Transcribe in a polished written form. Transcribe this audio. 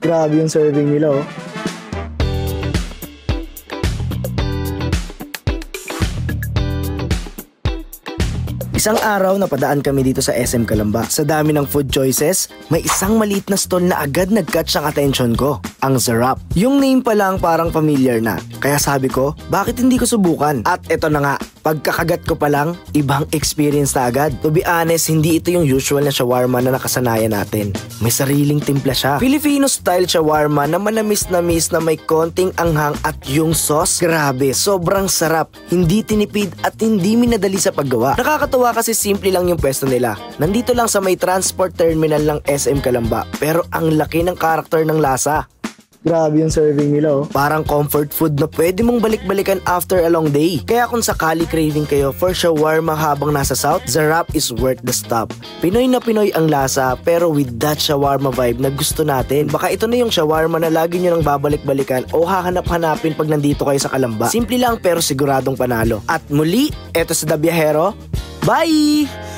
Grabe yung serving nila, oh. Isang araw napadaan kami dito sa SM Calamba. Sa dami ng food choices, may isang maliit na stall na agad nag-catch ang attention ko. Ang Zarap. Yung name pa lang parang familiar na. Kaya sabi ko, bakit hindi ko subukan? At eto na nga, pagkakagat ko pa lang, ibang experience na agad. To be honest, hindi ito yung usual na shawarma na nakasanayan natin. May sariling timpla siya. Filipino style shawarma na manamis-namis na may konting anghang at yung sauce. Grabe, sobrang sarap. Hindi tinipid at hindi minadali sa paggawa. Nakakatawa kasi simple lang yung pwesto nila. Nandito lang sa may transport terminal ng SM Calamba. Pero ang laki ng karakter ng lasa. Grabe yung serving nila, oh. Parang comfort food na pwede mong balik-balikan after a long day. Kaya kung sakali craving kayo for shawarma habang nasa South, Zarap is worth the stop. Pinoy na Pinoy ang lasa pero with that shawarma vibe na gusto natin. Baka ito na yung shawarma na lagi nyo nang babalik-balikan o hahanap-hanapin pag nandito kayo sa Calamba. Simple lang pero siguradong panalo. At muli, eto sa The Viajero. Bye!